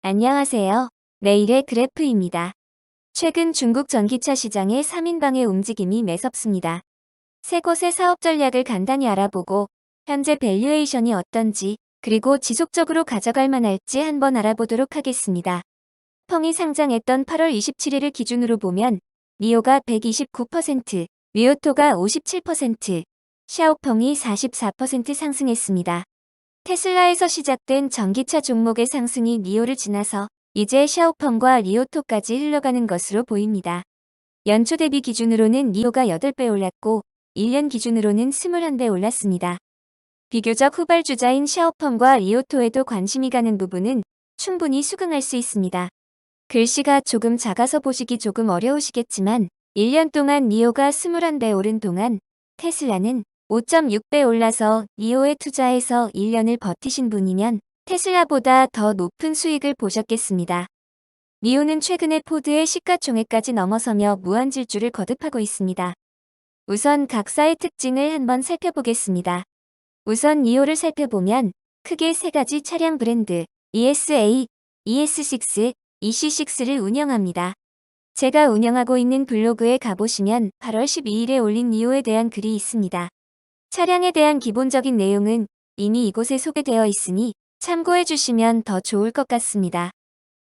안녕하세요. 내일의 그래프입니다. 최근 중국 전기차 시장의 3인방의 움직임이 매섭습니다. 세 곳의 사업 전략을 간단히 알아보고 현재 밸류에이션이 어떤지 그리고 지속적으로 가져갈 만할지 한번 알아보도록 하겠습니다. 펑이 상장했던 8월 27일을 기준으로 보면 니오가 129%, 위오토가 57%, 샤오펑이 44% 상승했습니다. 테슬라에서 시작된 전기차 종목의 상승이 니오를 지나서 이제 샤오펑과 리오토까지 흘러가는 것으로 보입니다. 연초 대비 기준으로는 니오가 8배 올랐고 1년 기준으로는 21배 올랐습니다. 비교적 후발주자인 샤오펑과 리오토에도 관심이 가는 부분은 충분히 수긍할 수 있습니다. 글씨가 조금 작아서 보시기 조금 어려우시겠지만 1년 동안 니오가 21배 오른 동안 테슬라는 5.6배 올라서 니오에 투자해서 1년을 버티신 분이면 테슬라보다 더 높은 수익을 보셨겠습니다. 니오는 최근에 포드의 시가총액까지 넘어서며 무한질주를 거듭하고 있습니다. 우선 각사의 특징을 한번 살펴보겠습니다. 우선 니오를 살펴보면 크게 세 가지 차량 브랜드 ES8, ES6, EC6를 운영합니다. 제가 운영하고 있는 블로그에 가보시면 8월 12일에 올린 니오에 대한 글이 있습니다. 차량에 대한 기본적인 내용은 이미 이곳에 소개되어 있으니 참고해 주시면 더 좋을 것 같습니다.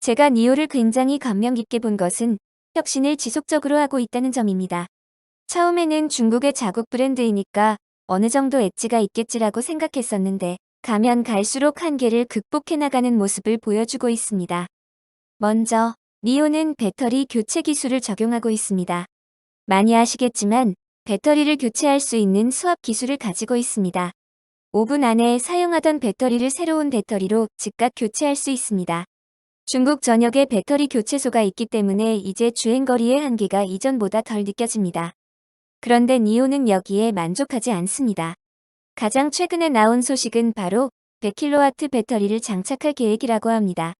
제가 니오를 굉장히 감명 깊게 본 것은 혁신을 지속적으로 하고 있다는 점입니다. 처음에는 중국의 자국 브랜드이니까 어느 정도 엣지가 있겠지라고 생각했었는데 가면 갈수록 한계를 극복해 나가는 모습을 보여주고 있습니다. 먼저 니오는 배터리 교체 기술을 적용하고 있습니다. 많이 아시겠지만 배터리를 교체할 수 있는 수압 기술을 가지고 있습니다. 5분 안에 사용하던 배터리를 새로운 배터리로 즉각 교체할 수 있습니다. 중국 전역에 배터리 교체소가 있기 때문에 이제 주행거리의 한계가 이전보다 덜 느껴집니다. 그런데 니오는 여기에 만족하지 않습니다. 가장 최근에 나온 소식은 바로 100kW 배터리를 장착할 계획이라고 합니다.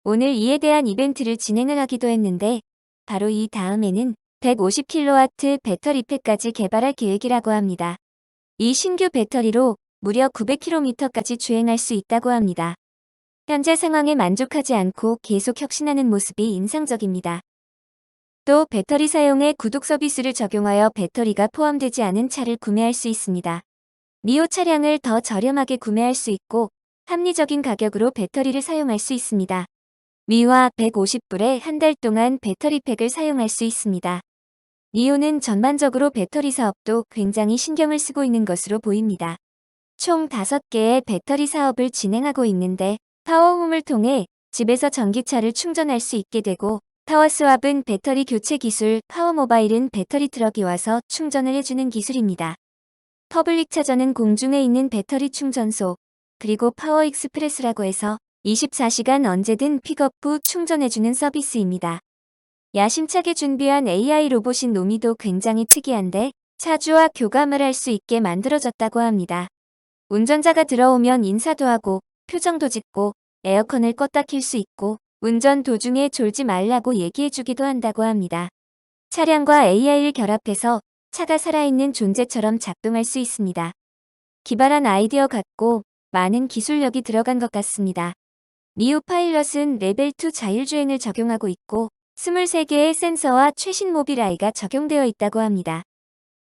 오늘 이에 대한 이벤트를 진행을 하기도 했는데 바로 이 다음에는 150kW 배터리팩까지 개발할 계획이라고 합니다. 이 신규 배터리로 무려 900km까지 주행할 수 있다고 합니다. 현재 상황에 만족하지 않고 계속 혁신하는 모습이 인상적입니다. 또 배터리 사용에 구독 서비스를 적용하여 배터리가 포함되지 않은 차를 구매할 수 있습니다. 니오 차량을 더 저렴하게 구매할 수 있고 합리적인 가격으로 배터리를 사용할 수 있습니다. 미화 150불에 한 달 동안 배터리팩을 사용할 수 있습니다. 니오는 전반적으로 배터리 사업도 굉장히 신경을 쓰고 있는 것으로 보입니다. 총 5개의 배터리 사업을 진행하고 있는데 파워홈을 통해 집에서 전기차를 충전할 수 있게 되고 파워스왑은 배터리 교체 기술, 파워모바일은 배터리 트럭이 와서 충전을 해주는 기술입니다. 퍼블릭 차저는 공중에 있는 배터리 충전소, 그리고 파워익스프레스라고 해서 24시간 언제든 픽업 후 충전해주는 서비스입니다. 야심차게 준비한 AI 로봇인 노미도 굉장히 특이한데 차주와 교감을 할 수 있게 만들어졌다고 합니다. 운전자가 들어오면 인사도 하고 표정도 짓고 에어컨을 껐다 킬 수 있고 운전 도중에 졸지 말라고 얘기해주기도 한다고 합니다. 차량과 AI를 결합해서 차가 살아있는 존재처럼 작동할 수 있습니다. 기발한 아이디어 같고 많은 기술력이 들어간 것 같습니다. 니오 파일럿은 레벨 2 자율주행을 적용하고 있고 23개의 센서와 최신 모빌아이가 적용되어 있다고 합니다.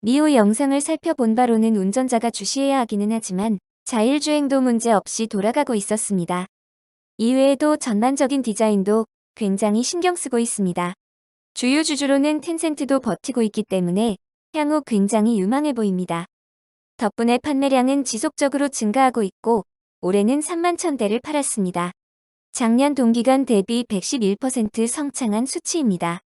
니오 영상을 살펴본 바로는 운전자가 주시해야 하기는 하지만 자율주행도 문제없이 돌아가고 있었습니다. 이외에도 전반적인 디자인도 굉장히 신경 쓰고 있습니다. 주요 주주로는 텐센트도 버티고 있기 때문에 향후 굉장히 유망해 보입니다. 덕분에 판매량은 지속적으로 증가하고 있고 올해는 3만 1,000대를 팔았습니다. 작년 동기간 대비 111% 성장한 수치입니다.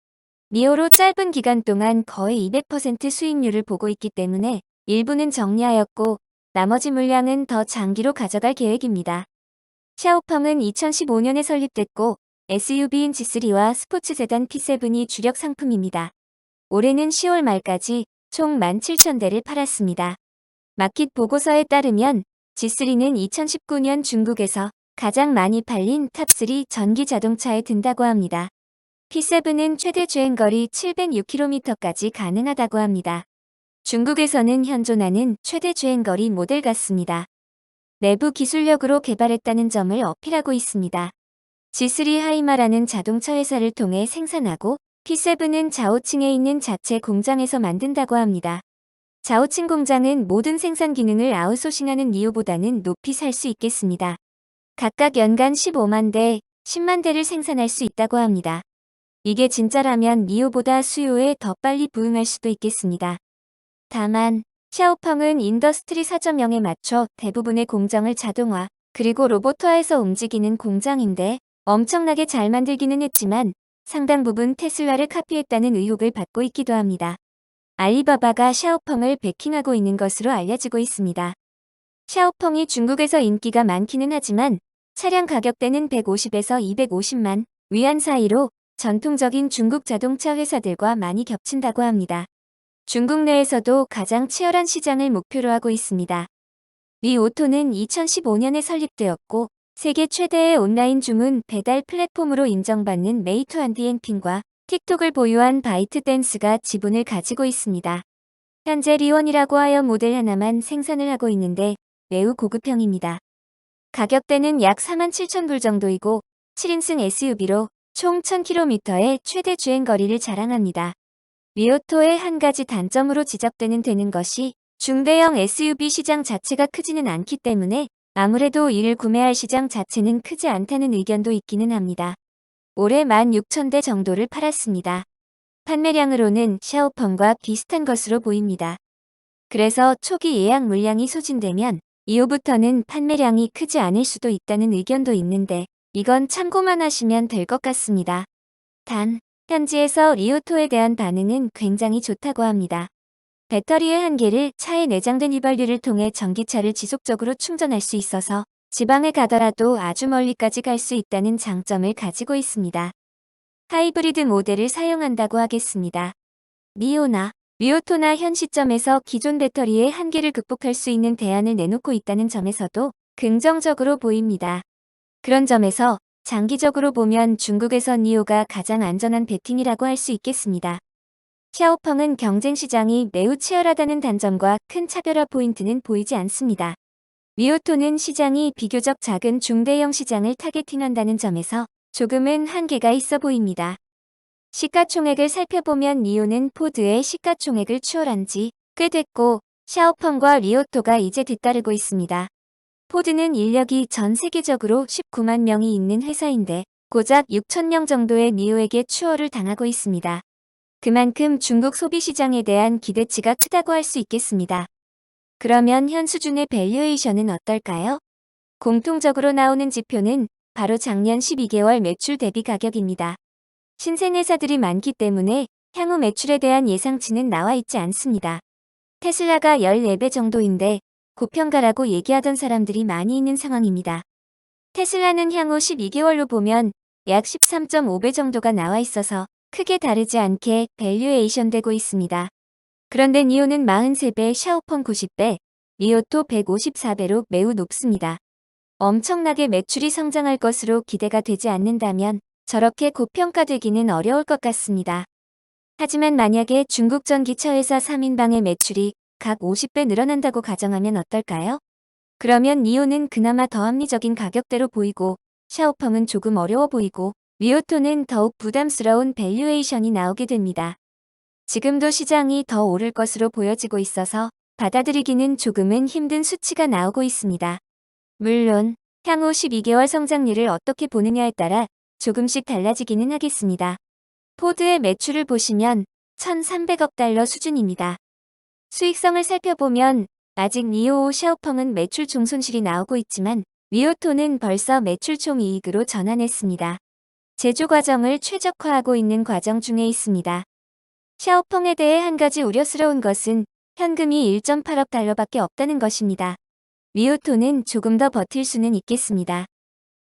니오로 짧은 기간 동안 거의 200% 수익률을 보고 있기 때문에 일부는 정리하였고 나머지 물량은 더 장기로 가져갈 계획입니다. 샤오펑은 2015년에 설립됐고 SUV인 G3와 스포츠 세단 P7이 주력 상품입니다. 올해는 10월 말까지 총 17,000대를 팔았습니다. 마켓 보고서에 따르면 G3는 2019년 중국에서 가장 많이 팔린 탑3 전기 자동차에 든다고 합니다. P7은 최대 주행거리 706km까지 가능하다고 합니다. 중국에서는 현존하는 최대 주행거리 모델 같습니다. 내부 기술력으로 개발했다는 점을 어필하고 있습니다. G3 하이마라는 자동차 회사를 통해 생산하고 P7은 좌우층에 있는 자체 공장에서 만든다고 합니다. 좌우층 공장은 모든 생산 기능을 아웃소싱하는 니오보다는 높이 살 수 있겠습니다. 각각 연간 15만 대, 10만 대를 생산할 수 있다고 합니다. 이게 진짜라면 니오보다 수요에 더 빨리 부응할 수도 있겠습니다. 다만 샤오펑은 인더스트리 4.0에 맞춰 대부분의 공정을 자동화, 그리고 로봇화해서 움직이는 공장인데 엄청나게 잘 만들기는 했지만 상당 부분 테슬라를 카피했다는 의혹을 받고 있기도 합니다. 알리바바가 샤오펑을 배킹하고 있는 것으로 알려지고 있습니다. 샤오펑이 중국에서 인기가 많기는 하지만 차량 가격대는 150에서 250만 위안 사이로 전통적인 중국 자동차 회사들과 많이 겹친다고 합니다. 중국 내에서도 가장 치열한 시장을 목표로 하고 있습니다. 리오토는 2015년에 설립되었고 세계 최대의 온라인 주문 배달 플랫폼으로 인정받는 메이투안디엔핑과 틱톡을 보유한 바이트댄스가 지분을 가지고 있습니다. 현재 리원이라고 하여 모델 하나만 생산을 하고 있는데 매우 고급형입니다. 가격대는 약 47,000불 정도이고 7인승 SUV로 총 1000km의 최대 주행거리를 자랑합니다. 리오토의 한 가지 단점으로 지적되는 것이 중대형 SUV 시장 자체가 크지는 않기 때문에 아무래도 이를 구매할 시장 자체는 크지 않다는 의견도 있기는 합니다. 올해 16,000대 정도를 팔았습니다. 판매량으로는 샤오펑과 비슷한 것으로 보입니다. 그래서 초기 예약 물량이 소진되면 이후부터는 판매량이 크지 않을 수도 있다는 의견도 있는데 이건 참고만 하시면 될 것 같습니다. 단, 현지에서 리오토에 대한 반응은 굉장히 좋다고 합니다. 배터리의 한계를 차에 내장된 휘발유를 통해 전기차를 지속적으로 충전할 수 있어서 지방에 가더라도 아주 멀리까지 갈 수 있다는 장점을 가지고 있습니다. 하이브리드 모델을 사용한다고 하겠습니다. 리오토나 현 시점에서 기존 배터리의 한계를 극복할 수 있는 대안을 내놓고 있다는 점에서도 긍정적으로 보입니다. 그런 점에서 장기적으로 보면 중국에서 니오가 가장 안전한 베팅이라고 할 수 있겠습니다. 샤오펑은 경쟁 시장이 매우 치열하다는 단점과 큰 차별화 포인트는 보이지 않습니다. 리오토는 시장이 비교적 작은 중대형 시장을 타겟팅한다는 점에서 조금은 한계가 있어 보입니다. 시가총액을 살펴보면 니오는 포드의 시가총액을 추월한 지 꽤 됐고 샤오펑과 리오토가 이제 뒤따르고 있습니다. 포드는 인력이 전 세계적으로 19만 명이 있는 회사인데 고작 6,000명 정도의 니오에게 추월을 당하고 있습니다. 그만큼 중국 소비 시장에 대한 기대치가 크다고 할 수 있겠습니다. 그러면 현 수준의 밸류에이션은 어떨까요? 공통적으로 나오는 지표는 바로 작년 12개월 매출 대비 가격입니다. 신생회사들이 많기 때문에 향후 매출에 대한 예상치는 나와 있지 않습니다. 테슬라가 14배 정도인데 고평가라고 얘기하던 사람들이 많이 있는 상황입니다. 테슬라는 향후 12개월로 보면 약 13.5배 정도가 나와 있어서 크게 다르지 않게 밸류에이션 되고 있습니다. 그런데 니오는 43배, 샤오펑 90배, 리오토 154배로 매우 높습니다. 엄청나게 매출이 성장할 것으로 기대가 되지 않는다면 저렇게 고평가되기는 어려울 것 같습니다. 하지만 만약에 중국 전기차 회사 3인방의 매출이 각 50배 늘어난다고 가정하면 어떨까요? 그러면 니오는 그나마 더 합리적인 가격대로 보이고 샤오펑은 조금 어려워 보이고 리오토는 더욱 부담스러운 밸류에이션이 나오게 됩니다. 지금도 시장이 더 오를 것으로 보여지고 있어서 받아들이기는 조금은 힘든 수치가 나오고 있습니다. 물론 향후 12개월 성장률을 어떻게 보느냐에 따라 조금씩 달라지기는 하겠습니다. 포드의 매출을 보시면 1,300억 달러 수준입니다. 수익성을 살펴보면 아직 니오 샤오펑은 매출 총손실이 나오고 있지만 리오토는 벌써 매출 총이익으로 전환했습니다. 제조 과정을 최적화하고 있는 과정 중에 있습니다. 샤오펑에 대해 한 가지 우려스러운 것은 현금이 1.8억 달러밖에 없다는 것입니다. 리오토는 조금 더 버틸 수는 있겠습니다.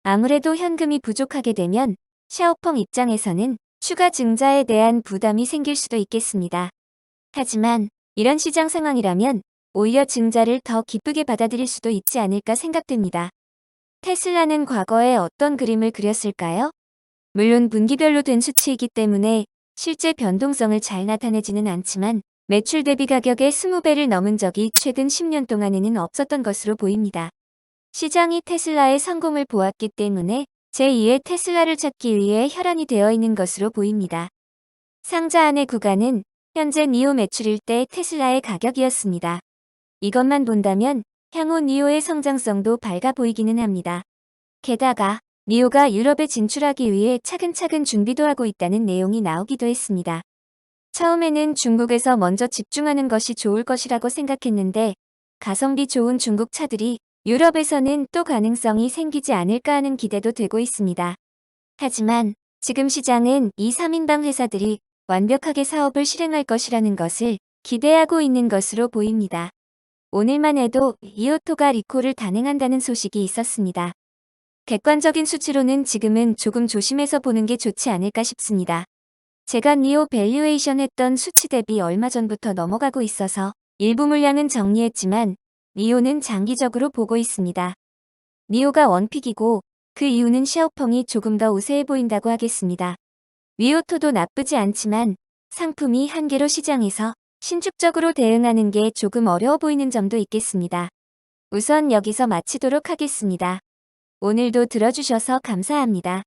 아무래도 현금이 부족하게 되면 샤오펑 입장에서는 추가 증자에 대한 부담이 생길 수도 있겠습니다. 하지만 이런 시장 상황이라면 오히려 증자를 더 기쁘게 받아들일 수도 있지 않을까 생각됩니다. 테슬라는 과거에 어떤 그림을 그렸을까요? 물론 분기별로 된 수치이기 때문에 실제 변동성을 잘 나타내지는 않지만 매출 대비 가격의 20배를 넘은 적이 최근 10년 동안에는 없었던 것으로 보입니다. 시장이 테슬라의 성공을 보았기 때문에 제2의 테슬라를 찾기 위해 혈안이 되어 있는 것으로 보입니다. 상자 안의 구간은 현재 니오 매출일 때 테슬라의 가격이었습니다. 이것만 본다면 향후 니오의 성장성도 밝아 보이기는 합니다. 게다가 니오가 유럽에 진출하기 위해 차근차근 준비도 하고 있다는 내용이 나오기도 했습니다. 처음에는 중국에서 먼저 집중하는 것이 좋을 것이라고 생각했는데 가성비 좋은 중국 차들이 유럽에서는 또 가능성이 생기지 않을까 하는 기대도 되고 있습니다. 하지만 지금 시장은 이 3인방 회사들이 완벽하게 사업을 실행할 것이라는 것을 기대하고 있는 것으로 보입니다. 오늘만 해도 이오토가 리콜을 단행한다는 소식이 있었습니다. 객관적인 수치로는 지금은 조금 조심해서 보는 게 좋지 않을까 싶습니다. 제가 니오 밸류에이션 했던 수치 대비 얼마 전부터 넘어가고 있어서 일부 물량은 정리했지만 니오는 장기적으로 보고 있습니다. 니오가 원픽이고 그 이유는 샤오펑이 조금 더 우세해 보인다고 하겠습니다. 위오토도 나쁘지 않지만 상품이 한계로 시장에서 신축적으로 대응하는 게 조금 어려워 보이는 점도 있겠습니다. 우선 여기서 마치도록 하겠습니다. 오늘도 들어주셔서 감사합니다.